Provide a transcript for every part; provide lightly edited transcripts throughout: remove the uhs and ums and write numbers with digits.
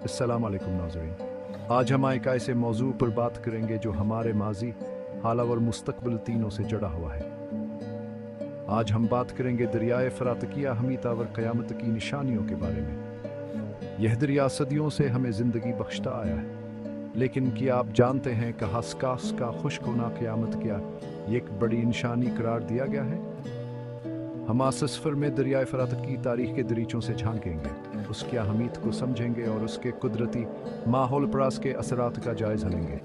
अस्सलाम वालेकुम नाज़रीन। आज हम एक ऐसे मौजू पर बात करेंगे जो हमारे माजी, हाल और मुस्तकबिल तीनों से जुड़ा हुआ है। आज हम बात करेंगे दरियाए फ़रात की अहमियत और क़यामत की निशानियों के बारे में। यह दरिया सदियों से हमें ज़िंदगी बख्शता आया है, लेकिन क्या आप जानते हैं कि हस्कास का खुश्क होना क़यामत क्या एक बड़ी निशानी करार दिया गया है? हम आज सफ़र में दरियाए फ़रात की तारीख़ के दरीचों से झांकेंगे, उसकी अहमियत को समझेंगे और उसके कुदरती माहौल पर उसके असरात का जायज़ा लेंगे।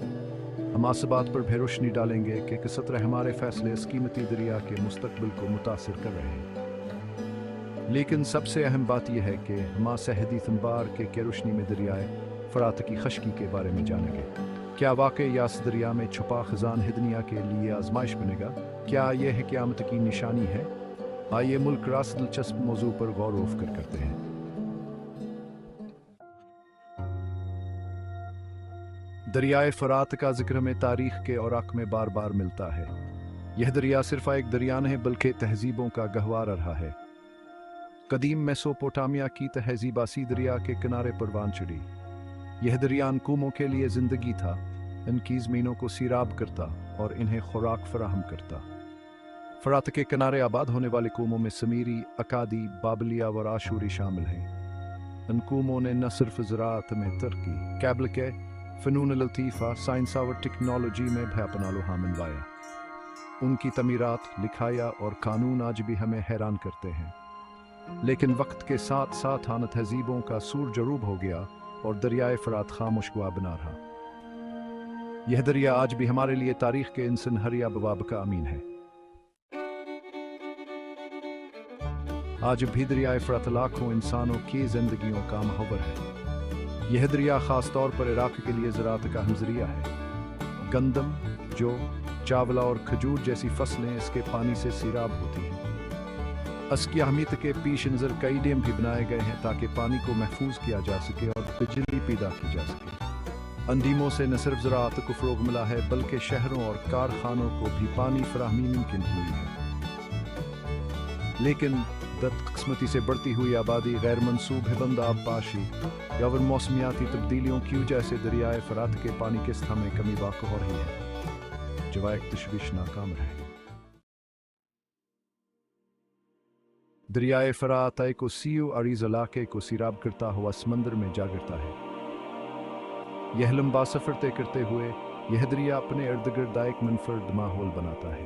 हम इस बात पर भी रोशनी डालेंगे कि किस तरह हमारे फ़ैसले इस कीमती दरिया के मुस्तकबिल को मुतासिर कर रहे हैं। लेकिन सबसे अहम बात यह है कि हम सहदी तंबार के रोशनी में दरियाए फ़रात की खश्की के बारे में जानेंगे। क्या वाकई इस दरिया में छुपा खजान हिदनिया के लिए आजमाइश बनेगा? क्या यह क़यामत की निशानी है? आइए मुल्क रास दिलचस्प मौजू पर गौर कर करते हैं। दरियाए फ़रात का जिक्र हमें तारीख़ के औराक में बार बार मिलता है। यह दरिया सिर्फ एक दरिया नहीं बल्कि तहजीबों का गहवार रहा है। कदीम मेसोपोटामिया की तहजीब इसी दरिया के किनारे परवान चढ़ी। यह दरिया अनकूमों के लिए ज़िंदगी था, इनकी ज़मीनों को सीराब करता और इन्हें खुराक फराहम करता। फ़रात के किनारे आबाद होने वाले कौमों में समीरी, अकादी, बाबलिया और आशूरी शामिल हैं। इन कौमों ने न सिर्फ ज़राअत में तरक्की, कैबल के फ़नून लतीफ़ा, साइंस और टेक्नोलॉजी में भी अपना लोहा मनवाया। उनकी तमीरात, लिखाया और कानून आज भी हमें हैरान करते हैं। लेकिन वक्त के साथ साथ आन तहजीबों का सूर जरूब हो गया और दरियाए फ़रात खामोश गुआ बना रहा। यह दरिया आज भी हमारे लिए तारीख़ के इन सुनहरी बवाब का अमीन है। आज भी दरियाए फ़रात लाखों इंसानों की ज़िंदगियों का महवर है। यह दरिया ख़ास तौर पर इराक़ के लिए ज़राअत का हमज़रिया है। गंदम, जौ, चावला और खजूर जैसी फसलें इसके पानी से सीराब होती हैं। इसकी अहमियत के पेश नज़र कई डैम भी बनाए गए हैं ताकि पानी को महफूज किया जा सके और बिजली पैदा की जा सके। इन डैमों से न सिर्फ ज़राअत को फ़रोग़ मिला है बल्कि शहरों और कारखानों को भी पानी फराहमी मुमकिन हुई है। लेकिन बदकिस्मती से बढ़ती हुई आबादी, गैर मंसूबेबंद आबपाशी या फिर मौसमियाती तब्दीलियों की वजह से दरियाए फ़रात के पानी के सतह में कमी वाक़ हो रही है, जो एक तशवीशनाक अमर है। दरियाए फ़रात एक वसीअ अरीज़ इलाके को सीराब करता हुआ समंदर में जा गिरता है। यह लंबा सफ़र तय करते हुए यह दरिया अपने इर्द गिर्द एक मुनफरद माहौल बनाता है।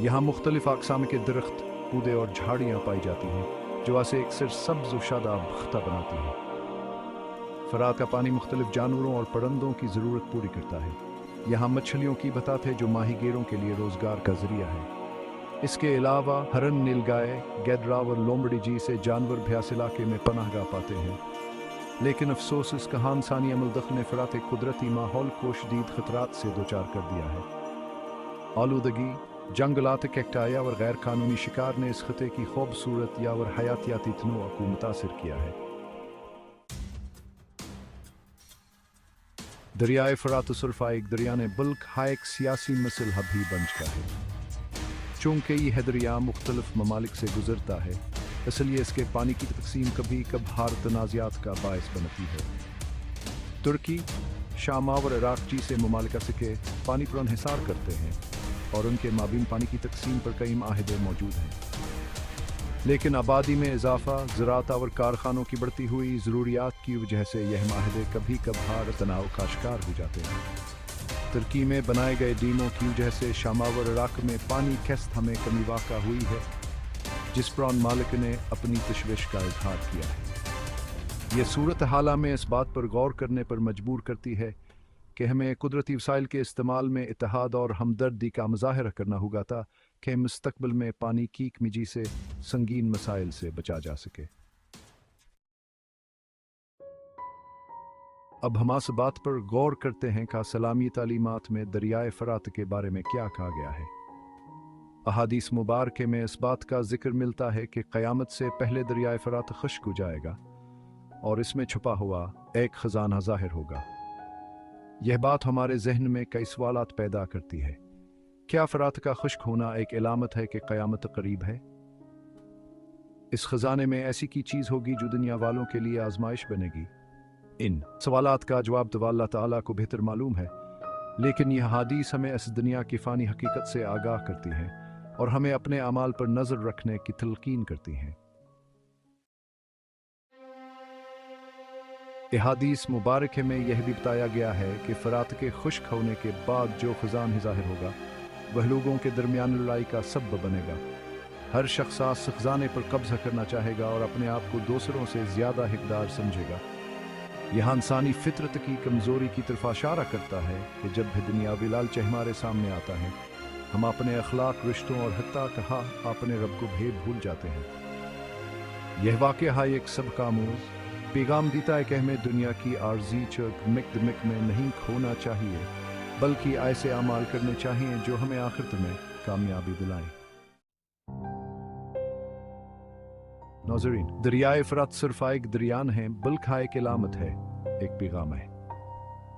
यहाँ मुख्तलिफ अक़साम के दरख्त, पौधे और झाड़ियाँ पाई जाती हैं जो इसे एक सब्ज़ और शादाब खता बनाती हैं। फ़रात का पानी मुख्तलिफ जानवरों और परिंदों की ज़रूरत पूरी करता है। यहाँ मछलियों की बतात है जो माहीगीरों के लिए रोज़गार का ज़रिया है। इसके अलावा हरन, नीलगाय, गैदरा और लोमड़ी जी से जानवर भी इस इलाके में पनाहगाह पाते हैं। लेकिन अफसोस इस कहानसानी अमलदख ने फ़रात के कुदरती माहौल को शदीद ख़तरात से दो चार कर दिया है। आलूदगी, जंगलात, कैक्टाया और गैर कानूनी शिकार ने इस खते की खूबसूरत या और हयातियाती तनों को मुतासिर किया है। दरियाए फ़रात सिर्फ एक दरिया ने बल्कि एक सियासी मसला भी बन चुका है। चूँकि यह दरिया मुख्तलिफ ममालिक से गुजरता है, इसलिए इसके पानी की तकसीम कभी कभार तनाज़ात का बायस बनती है। तुर्की, शाम और इराक़ जैसे ममालिक से पानी पर इंहिसार करते हैं और उनके माबीन पानी की तकसीम पर कई माहदे मौजूद हैं। लेकिन आबादी में इजाफा, ज़राअत और कारखानों की बढ़ती हुई ज़रूरियात की वजह से यह माहदे कभी कभार तनाव का शिकार हो जाते हैं। तुर्की में बनाए गए डैमों की वजह से शाम और इराक़ में पानी के सतह में कमी वाक़ हुई है, जिस पर उन मालिक ने अपनी तशवीश का इजहार किया है। यह सूरत हाल में इस बात पर गौर करने पर मजबूर करती है कि हमें कुदरती वसाइल के इस्तेमाल में इत्तेहाद और हमदर्दी का मुज़ाहरा करना होगा था कि मुस्तकबिल में पानी की कमी से संगीन मसाइल से बचा जा सके। अब हम इस बात पर गौर करते हैं कि सलामी तालीमात में दरियाए फ़रात के बारे में क्या कहा गया है। अहादीस मुबारक में इस बात का जिक्र मिलता है कि क़यामत से पहले दरियाए फ़रात खुश्क हो जाएगा और इसमें छुपा हुआ एक खजाना ज़ाहिर होगा। यह बात हमारे जहन में कई सवालात पैदा करती है। क्या फ़रात का खुश्क होना एक इलामत है कि क़यामत करीब है? इस खजाने में ऐसी की चीज़ होगी जो दुनिया वालों के लिए आजमाइश बनेगी। इन सवालात का जवाब तो अल्लाह ताला को बेहतर मालूम है, लेकिन यह हादीस हमें इस दुनिया की फ़ानी हकीकत से आगाह करती हैं और हमें अपने अमाल पर नज़र रखने की तलकीन करती हैं। हादीस मुबारक में यह भी बताया गया है कि फ़रात के खुश्क होने के बाद जो ख़ज़ान ज़ाहिर होगा वह लोगों के दरमियान लड़ाई का सबब बनेगा। हर शख्स इस ख़ज़ाने पर कब्ज़ा करना चाहेगा और अपने आप को दूसरों से ज़्यादा हक़दार समझेगा। यह इंसानी फितरत की कमज़ोरी की तरफ इशारा करता है कि जब भी दुनियावी लालच हमारे सामने आता है, हम अपने अखलाक, रिश्तों और हत्ता कहा अपने रब को भूल जाते हैं। यह वाक़या एक सबका आमूज़ पैगाम देता है कि हमें दुनिया की आर्जी चमक में नहीं खोना चाहिए, बल्कि ऐसे अमाल करने चाहिए जो हमें आखिरत में कामयाबी दिलाएं। नाज़रीन, दरियाए फ़रात सिर्फ एक दरिया है बल्कि एक इलामत है, एक पैगाम है।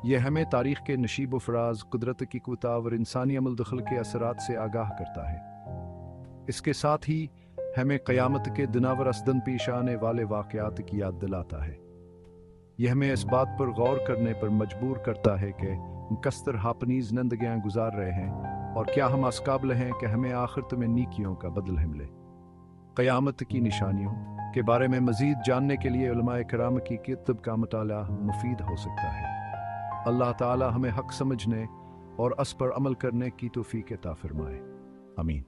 यह हमें तारीख़ के नशीब व फराज, कुदरत की कुव्वत और इंसानी अमल दखल के असरात से आगाह करता है। इसके साथ ही हमें क़यामत के दिनावर असदन पेश आने वाले वाक़यात की याद दिलाता है। यह हमें इस बात पर गौर करने पर मजबूर करता है कि कस्तर हापनीज़ ज़िंदगियाँ गुजार रहे हैं और क्या हम इस काबिल हैं कि हमें आखिरत में नेकियों का बदला मिले। क़यामत की निशानियों के बारे में मज़ीद जानने के लिए उलमाए किराम की किताब का मुताला मुफीद हो सकता है। अल्लाह ताला हमें हक़ समझने और अस पर अमल करने की तौफ़ीक़ अता फ़रमाए। आमीन।